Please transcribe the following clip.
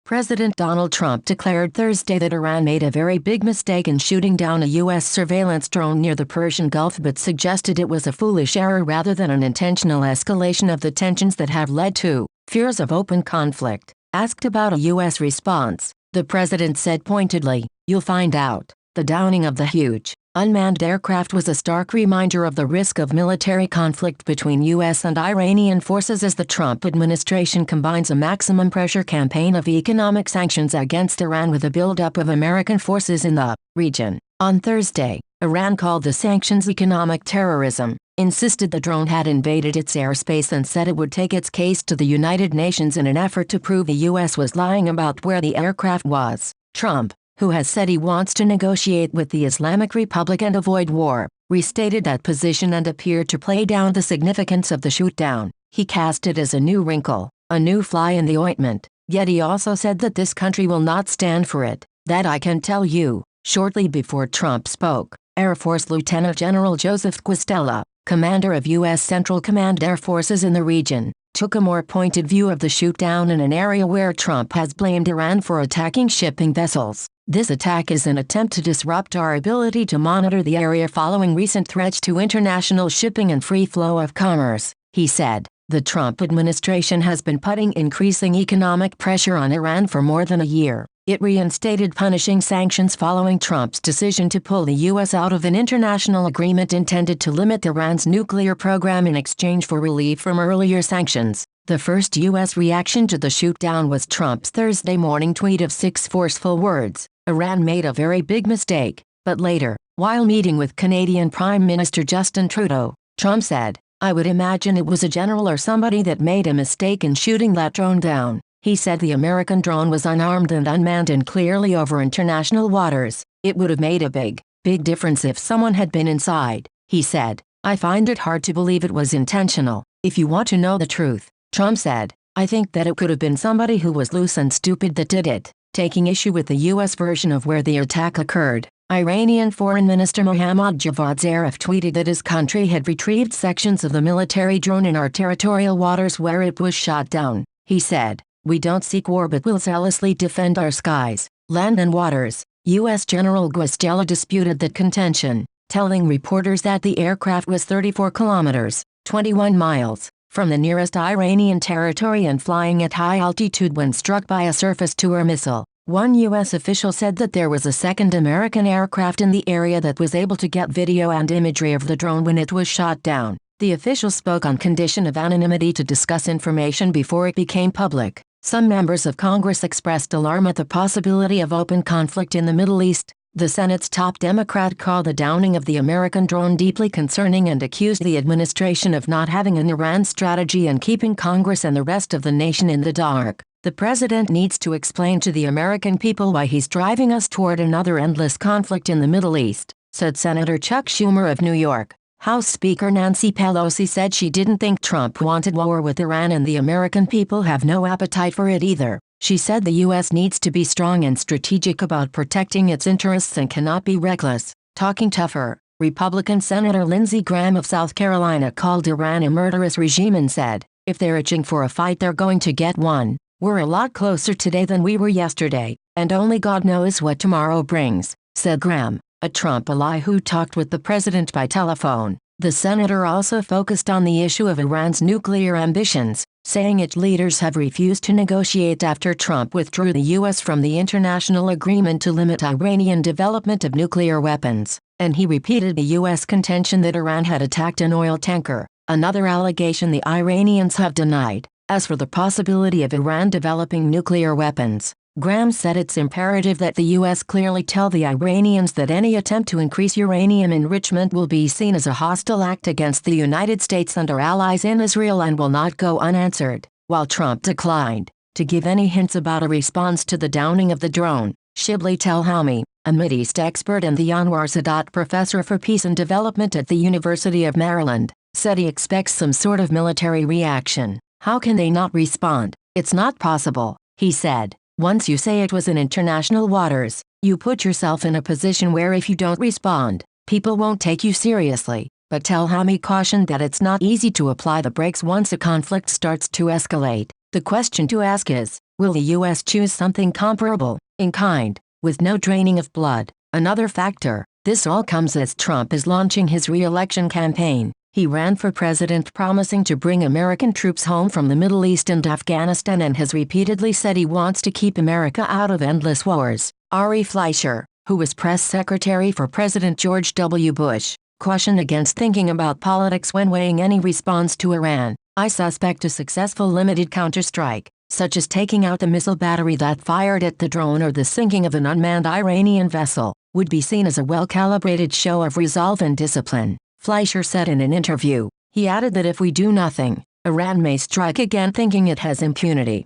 President Donald Trump declared Thursday that Iran made a very big mistake in shooting down a U.S. surveillance drone near the Persian Gulf, but suggested it was a foolish error rather than an intentional escalation of the tensions that have led to fears of open conflict. Asked about a U.S. response, the president said pointedly, "You'll find out." The downing of the huge, unmanned aircraft was a stark reminder of the risk of military conflict between U.S. and Iranian forces as the Trump administration combines a maximum pressure campaign of economic sanctions against Iran with a buildup of American forces in the region. On Thursday, Iran called the sanctions economic terrorism, insisted the drone had invaded its airspace, and said it would take its case to the United Nations in an effort to prove the U.S. was lying about where the aircraft was. Trump, who has said he wants to negotiate with the Islamic Republic and avoid war, restated that position and appeared to play down the significance of the shootdown. He cast it as a new wrinkle, a new fly in the ointment, yet he also said that this country will not stand for it. "That I can tell you." Shortly before Trump spoke, Air Force Lieutenant General Joseph Quistella, commander of U.S. Central Command Air Forces in the region, took a more pointed view of the shootdown in an area where Trump has blamed Iran for attacking shipping vessels. "This attack is an attempt to disrupt our ability to monitor the area following recent threats to international shipping and free flow of commerce," he said. The Trump administration has been putting increasing economic pressure on Iran for more than a year. It reinstated punishing sanctions following Trump's decision to pull the U.S. out of an international agreement intended to limit Iran's nuclear program in exchange for relief from earlier sanctions. The first U.S. reaction to the shootdown was Trump's Thursday morning tweet of 6 forceful words. Iran made a very big mistake. But later, while meeting with Canadian Prime Minister Justin Trudeau, Trump said, "I would imagine it was a general or somebody that made a mistake in shooting that drone down." He said the American drone was unarmed and unmanned and clearly over international waters. "It would have made a big difference if someone had been inside," he said. "I find it hard to believe it was intentional. If you want to know the truth," Trump said, "I think that it could have been somebody who was loose and stupid that did it." Taking issue with the U.S. version of where the attack occurred, Iranian Foreign Minister Mohammad Javad Zarif tweeted that his country had retrieved sections of the military drone in our territorial waters where it was shot down. He said, "We don't seek war but will zealously defend our skies, land and waters." U.S. General Quistella disputed that contention, telling reporters that the aircraft was 34 kilometers, 21 miles, from the nearest Iranian territory and flying at high altitude when struck by a surface-to-air missile. One U.S. official said that there was a second American aircraft in the area that was able to get video and imagery of the drone when it was shot down. The official spoke on condition of anonymity to discuss information before it became public. Some members of Congress expressed alarm at the possibility of open conflict in the Middle East. The Senate's top Democrat called the downing of the American drone deeply concerning and accused the administration of not having an Iran strategy and keeping Congress and the rest of the nation in the dark. "The president needs to explain to the American people why he's driving us toward another endless conflict in the Middle East," said Senator Chuck Schumer of New York. House Speaker Nancy Pelosi said she didn't think Trump wanted war with Iran and the American people have no appetite for it either. She said the U.S. needs to be strong and strategic about protecting its interests and cannot be reckless. Talking tougher, Republican Senator Lindsey Graham of South Carolina called Iran a murderous regime and said, "If they're itching for a fight they're going to get one. We're a lot closer today than we were yesterday, and only God knows what tomorrow brings," said Graham, a Trump ally who talked with the president by telephone. The senator also focused on the issue of Iran's nuclear ambitions, saying its leaders have refused to negotiate after Trump withdrew the U.S. from the international agreement to limit Iranian development of nuclear weapons, and he repeated the U.S. contention that Iran had attacked an oil tanker, another allegation the Iranians have denied. As for the possibility of Iran developing nuclear weapons, Graham said it's imperative that the U.S. clearly tell the Iranians that any attempt to increase uranium enrichment will be seen as a hostile act against the United States and our allies in Israel and will not go unanswered. While Trump declined to give any hints about a response to the downing of the drone, Shibli Telhami, a Mideast expert and the Anwar Sadat Professor for Peace and Development at the University of Maryland, said he expects some sort of military reaction. "How can they not respond? It's not possible," he said. "Once you say it was in international waters, you put yourself in a position where if you don't respond, people won't take you seriously." But Telhami cautioned that it's not easy to apply the brakes once a conflict starts to escalate. The question to ask is, will the U.S. choose something comparable, in kind, with no draining of blood? Another factor, this all comes as Trump is launching his re-election campaign. He ran for president promising to bring American troops home from the Middle East and Afghanistan and has repeatedly said he wants to keep America out of endless wars. Ari Fleischer, who was press secretary for President George W. Bush, cautioned against thinking about politics when weighing any response to Iran. I suspect a successful limited counterstrike, such as taking out the missile battery that fired at the drone or the sinking of an unmanned Iranian vessel, would be seen as a well-calibrated show of resolve and discipline, Fleischer said in an interview. He added that if we do nothing, Iran may strike again thinking it has impunity.